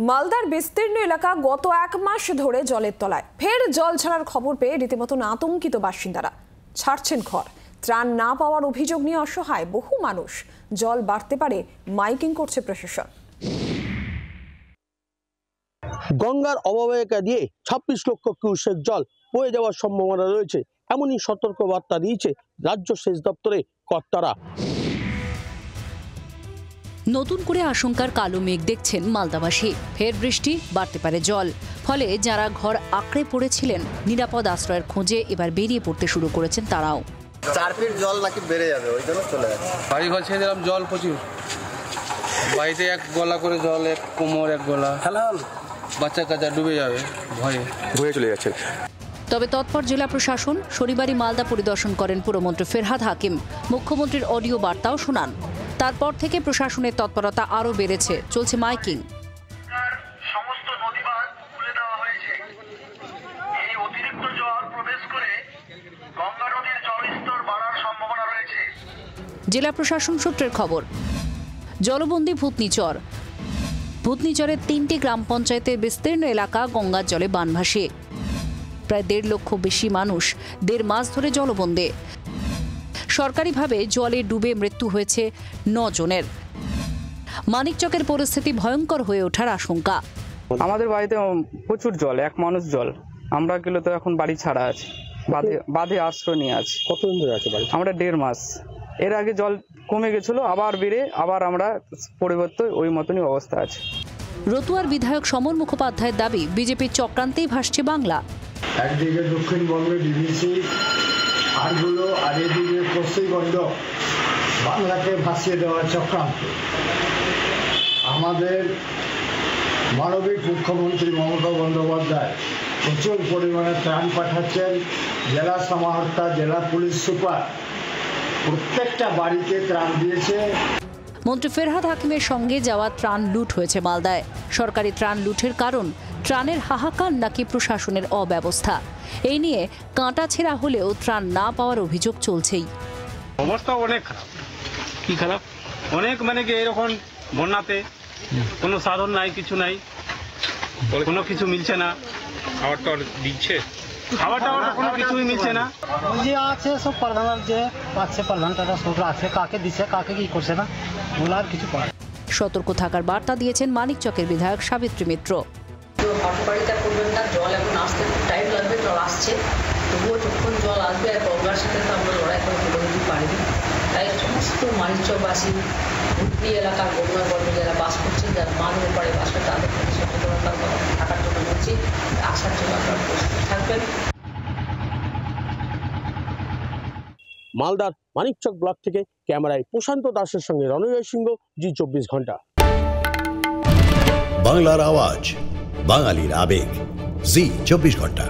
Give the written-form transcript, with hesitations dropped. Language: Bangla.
মালদার বিস্তীর্ণ এলাকা গত এক মাস ধরে জলের তলায়। ফের জল ছাড়ার খবর পেয়ে রীতিমতো আতঙ্কিত বাসিন্দারা। ছাড়ছেন ঘর। ত্রাণ না পাওয়ার অভিযোগ নিয়ে অসহায় বহু মানুষ। জল বাড়তে পারে মাইকিং করছে প্রশাসন। গঙ্গার অববাহিকা দিয়ে 26 লক্ষ কিউসেক জল বয়ে যাওয়ার সম্ভাবনা রয়েছে, এমনই সতর্কবার্তা দিয়েছে রাজ্য সেচ দপ্তরের কর্তারা। নতুন করে আশঙ্কার কালো মেঘ দেখছেন মালদাবাসী। ফের বৃষ্টি, বাড়তে পারে জল। ফলে যারা ঘর আঁকড়ে পড়েছিলেন নিরাপদ আশ্রয়ের খোঁজে এবার বেরিয়ে পড়তে শুরু করেছেন তারাও। 4 ফিট জল নাকি বেড়ে যাবে, ওই জন্য চলে যাচ্ছে। বাড়ি ঘর ছেড়ে দিলাম, জল প্রচুর। বাড়িতে এক গলা করে জল, এক কোমর, এক গলা। বাচ্চা কাচ্চা ডুবে যাবে, ভয়ে চলে যাচ্ছে। তবে তৎপর জেলা প্রশাসন শনিবারই মালদা পরিদর্শন করেন পুরমন্ত্রী ফেরহাদ হাকিম। মুখ্যমন্ত্রীর অডিও বার্তাও শোনান। তারপর থেকে প্রশাসনের তৎপরতা আরও বেড়েছে, চলছে মাইকিং। সমস্ত নদীবাঁধ খুলে দেওয়া হয়েছে। এই অতিরিক্ত জল প্রবেশ করে গঙ্গা নদীর জলস্তর বাড়ার সম্ভাবনা রয়েছে। জেলা প্রশাসন সূত্রের খবর, জলবন্দী ভূতনিচর। ভূতনিচরের 3টি গ্রাম পঞ্চায়েতের বিস্তীর্ণ এলাকা গঙ্গার জলে বানভাসে। প্রায় 1.5 লক্ষ বেশি মানুষ 1.5 মাস ধরে জলবন্দী। সরকারিভাবে জলে ডুবে মৃত্যু হয়েছে 9 জনের। মানিকচকের পরিস্থিতি ভয়ঙ্কর হয়ে ওঠার আশঙ্কা। আমাদের বাড়িতে প্রচুর জল, 1 মানুষ জল। আমরা গেলে তো এখন বাড়ি ছাড়া আছে, বাঁধে আশ্রয় নিয়ে আছে। কতদিন ধরে আছে বাড়ি? আমরা 1.5 মাস। এর আগে জল কমে গেছিল, আবার বেড়ে আবার আমরা পরিবর্তন ওই মতনই অবস্থা আছে। রতুয়ার বিধায়ক সমর মুখোপাধ্যায়ের দাবি, বিজেপির চক্রান্তেই ভাসছে বাংলা। একদিকে দক্ষিণবঙ্গে ডিভিসি আরগুলো, আর এদিকে পশ্চিমবঙ্গ বাংলাকে ভাসিয়ে দেওয়ার চক্রান্ত। আমাদের মানবিক মুখ্যমন্ত্রী মমতা বন্দ্যোপাধ্যায় প্রচুর পরিমাণে ত্রাণ পাঠাচ্ছেন। জেলা সমাহর্তা, জেলা পুলিশ সুপার প্রত্যেকটা বাড়িতে ত্রাণ দিয়েছে। মন্ত্রী ফেরহাদ হাকিমের সঙ্গে যাওয়া ত্রাণ লুট হয়েছে মালদায়। সরকারি ত্রাণ লুটের কারণ ত্রাণের হাহাকার নাকি প্রশাসনের অব্যবস্থা। এই নিয়ে কাঁটাছেঁড়া হলেও ত্রাণ না পাওয়ার অভিযোগ চলছেই। অবস্থা অনেক খারাপ। কি খারাপ? অনেক মানে কি এরকম বন্যাতে কোনো সাধন নাই, কিছু নাই, কোনো কিছু মিলছে না। খাবারটা দিচ্ছে, খাবারটা কোনো কিছুই মিলছে না। যে আছে সব প্রধানের যে পাচ্ছে, প্রধানটা সব আছে, কাকে দিচ্ছে কাকে কি করছে না, ওগুলো আর কিছু করে। সতর্ক থাকার বার্তা দিয়েছেন মানিকচকের বিধায়ক সাবিত্রী মিত্র। হটবাড়িটা করবেন না, জল এখন আসতে টাইম লাগবে, জল আসছে, তবুও যখন জল আসবে আর গঙ্গার সাথে তো আমরা লড়াই করে তুলে দিতে পারিনি। তাই সমস্ত মানিকচকবাসী, ভুতনি এলাকার গঙ্গার গর্ভে যারা বাস করছেন, যারা মাঝের পরে বাস করে, তাদের প্রতি সচেতনতা থাকার জন্য বলছি, আসার জন্য আপনারা প্রস্তুত থাকবেন। মালদার মানিকচক ব্লক থেকে ক্যামেরায় প্রশান্ত দাসের সঙ্গে রণজয় সিংহ, জি24 ঘন্টা। বাংলার আওয়াজ, বাঙালির আবেগ, জি24 ঘন্টা।